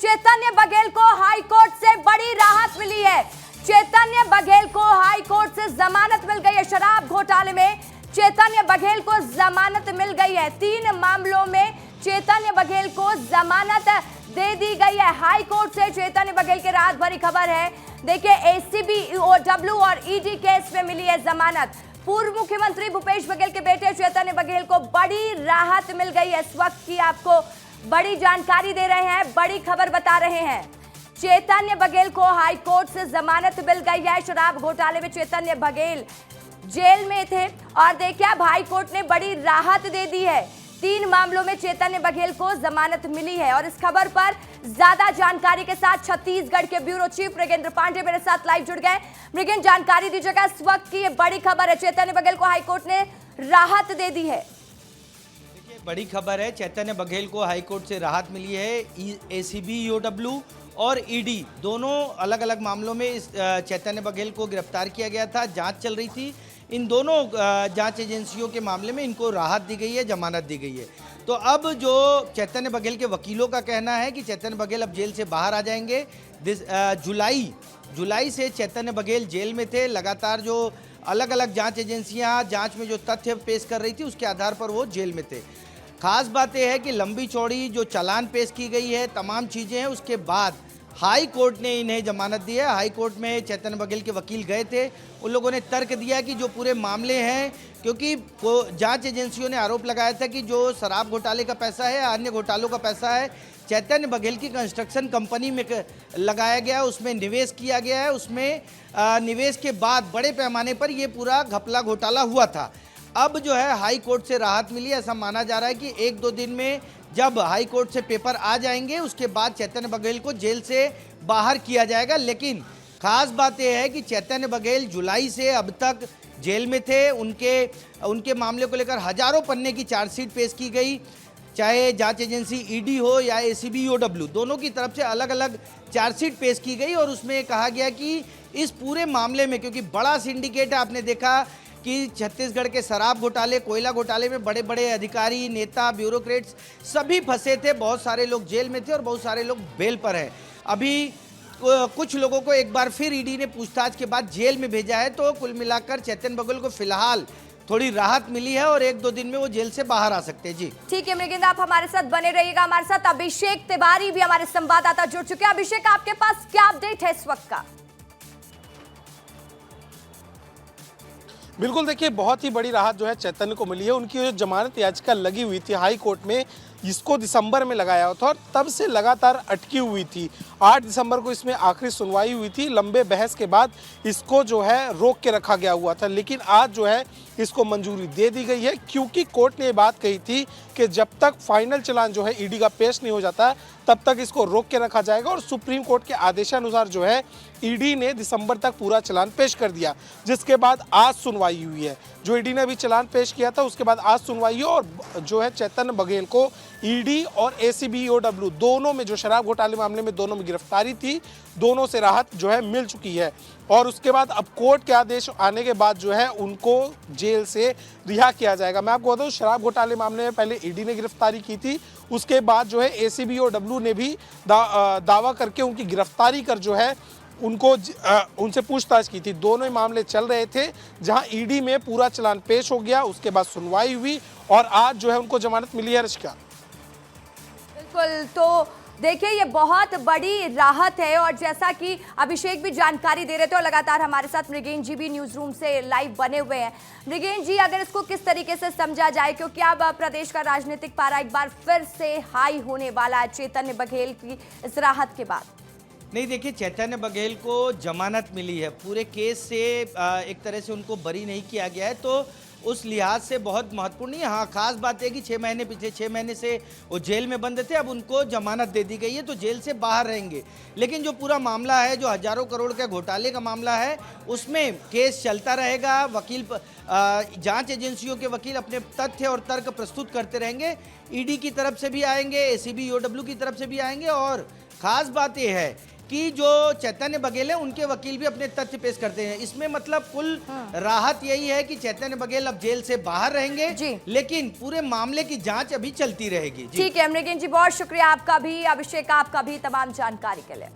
चैतन्य बघेल को high court से बड़ी राहत मिली है। चैतन्य बघेल को हाई कोर्ट से जमानत मिल गई है। शराब घोटाले में चैतन्य बघेल को जमानत मिल गई है। 3 मामलों में चैतन्य बघेल को जमानत दे दी गई है। हाई कोर्ट से चैतन्य बघेल की राहत भरी खबर है। देखिए, एसीबी OW और ईडी केस में मिली है जमानत। पूर्व मुख्यमंत्री भूपेश बघेल के बेटे चैतन्य बघेल को बड़ी राहत मिल गई है। इस वक्त की आपको बड़ी जानकारी दे रहे हैं, बड़ी खबर बता रहे हैं। चैतन्य बघेल को हाई कोर्ट से जमानत मिल गई है। शराब घोटाले में चैतन्य बघेल जेल में थे और देखिए अब हाई कोर्ट ने बड़ी राहत दे दी है। 3 मामलों में चैतन्य बघेल को जमानत मिली है। और इस खबर पर ज्यादा जानकारी के साथ छत्तीसगढ़ के ब्यूरो चीफ मृगेंद्र पांडे मेरे साथ लाइव जुड़ गए। मृगेंद्र, जानकारी दीजिएगा, इस वक्त की ये बड़ी खबर है, चैतन्य बघेल को हाईकोर्ट ने राहत दे दी है। देखिए, बड़ी खबर है, चैतन्य बघेल को हाईकोर्ट से राहत मिली है। एसीबी OW और ईडी दोनों अलग अलग मामलों में इस चैतन्य बघेल को गिरफ्तार किया गया था। जांच चल रही थी। इन दोनों जांच एजेंसियों के मामले में इनको राहत दी गई है, जमानत दी गई है। तो अब जो चैतन्य बघेल के वकीलों का कहना है कि चैतन्य बघेल अब जेल से बाहर आ जाएंगे। जुलाई से चैतन्य बघेल जेल में थे। लगातार जो अलग अलग जांच एजेंसियां जांच में जो तथ्य पेश कर रही थी उसके आधार पर वो जेल में थे। खास बात यह है कि लंबी चौड़ी जो चालान पेश की गई है, तमाम चीज़ें हैं, उसके बाद हाई कोर्ट ने इन्हें जमानत दी है। हाई कोर्ट में चैतन्य बघेल के वकील गए थे। उन लोगों ने तर्क दिया कि जो पूरे मामले हैं, क्योंकि जांच एजेंसियों ने आरोप लगाया था कि जो शराब घोटाले का पैसा है, अन्य घोटालों का पैसा है, चैतन्य बघेल की कंस्ट्रक्शन कंपनी में लगाया गया, उसमें निवेश किया गया है। उसमें निवेश के बाद बड़े पैमाने पर ये पूरा घपला घोटाला हुआ था। अब जो है हाई कोर्ट से राहत मिली। ऐसा माना जा रहा है कि 1-2 दिन में जब हाई कोर्ट से पेपर आ जाएंगे उसके बाद चैतन्य बघेल को जेल से बाहर किया जाएगा। लेकिन खास बात यह है कि चैतन्य बघेल जुलाई से अब तक जेल में थे। उनके मामले को लेकर हजारों पन्ने की चार्जशीट पेश की गई, चाहे जांच एजेंसी ईडी हो या एसीबी OW, दोनों की तरफ से अलग अलग चार्जशीट पेश की गई। और उसमें कहा गया कि इस पूरे मामले में, क्योंकि बड़ा सिंडिकेट है, आपने देखा कि छत्तीसगढ़ के शराब घोटाले, कोयला घोटाले में बड़े बड़े अधिकारी, नेता, ब्यूरोक्रेट्स सभी फंसे थे। बहुत सारे लोग जेल में थे और बहुत सारे लोग बेल पर हैं। अभी कुछ लोगों को एक बार फिर ईडी ने पूछताछ के बाद जेल में भेजा है। तो कुल मिलाकर चैतन्य बघेल को फिलहाल थोड़ी राहत मिली है और 1-2 दिन में वो जेल से बाहर आ सकते हैं। जी ठीक है मृगेंद्र, आप हमारे साथ बने रहिएगा। हमारे साथ अभिषेक तिवारी भी हमारे संवाददाता जुड़ चुके हैं। अभिषेक, आपके पास क्या अपडेट है इस वक्त का? बिल्कुल, देखिए, बहुत ही बड़ी राहत जो है चैतन्य को मिली है। उनकी जो जमानत याचिका लगी हुई थी हाई कोर्ट में, इसको दिसंबर में लगाया हुआ था और तब से लगातार अटकी हुई थी। 8 दिसंबर को इसमें आखिरी सुनवाई हुई थी। लंबे बहस के बाद इसको जो है रोक के रखा गया हुआ था, लेकिन आज जो है इसको मंजूरी दे दी गई है, क्योंकि कोर्ट ने ये बात कही थी कि जब तक फाइनल चालान जो है ईडी का पेश नहीं हो जाता तब तक इसको रोक के रखा जाएगा। और सुप्रीम कोर्ट के आदेशानुसार जो है ईडी ने दिसंबर तक पूरा चालान पेश कर दिया, जिसके बाद आज सुनवाई हुई है। जो ईडी ने अभी चालान पेश किया था उसके बाद आज सुनवाई हुई और जो है चैतन्य बघेल को ईडी और एसीबी OW दोनों में, जो शराब घोटाले मामले में दोनों में गिरफ्तारी थी, दोनों से राहत जो है मिल चुकी है। और उसके बाद अब कोर्ट के आदेश आने के बाद जो है उनको जेल से रिहा किया जाएगा। मैं आपको बताऊं, शराब घोटाले मामले में पहले ईडी ने गिरफ्तारी की थी, उसके बाद जो है एसीबी OW ने भी दावा करके उनकी गिरफ्तारी कर जो है उनसे पूछताछ की थी। दोनों ही मामले चल रहे थे, जहां ईडी में पूरा चालान पेश हो गया, उसके बाद सुनवाई हुई और आज जो है उनको जमानत मिली है। रशिका, बिल्कुल, तो देखिए ये बहुत बड़ी राहत है। और जैसा कि अभिषेक भी जानकारी दे रहे थे और लगातार हमारे साथ मृगेंद्र जी भी न्यूज रूम से लाइव बने हुए हैं। मृगेंद्र जी, अगर इसको किस तरीके से समझा जाए, क्योंकि अब प्रदेश का राजनीतिक पारा एक बार फिर से हाई होने वाला है चैतन्य बघेल की इस राहत के बाद। नहीं, देखिए, चैतन्य बघेल को जमानत मिली है। पूरे केस से एक तरह से उनको बरी नहीं किया गया है, तो उस लिहाज से बहुत महत्वपूर्ण नहीं है। हाँ, खास बात है कि पिछले 6 महीने से वो जेल में बंद थे, अब उनको जमानत दे दी गई है, तो जेल से बाहर रहेंगे। लेकिन जो पूरा मामला है, जो हजारों करोड़ के घोटाले का मामला है, उसमें केस चलता रहेगा। वकील, जांच एजेंसियों के वकील अपने तथ्य और तर्क प्रस्तुत करते रहेंगे। ईडी की तरफ से भी आएंगे, एसीबी OW की तरफ से भी आएंगे। और खास बात यह है कि जो चैतन्य बघेल है उनके वकील भी अपने तथ्य पेश करते हैं। इसमें मतलब कुल राहत यही है कि चैतन्य बघेल अब जेल से बाहर रहेंगे जी। लेकिन पूरे मामले की जांच अभी चलती रहेगी। जी। ठीक है अमरीकन जी, बहुत शुक्रिया आपका भी, अभिषेक आपका भी तमाम जानकारी के लिए।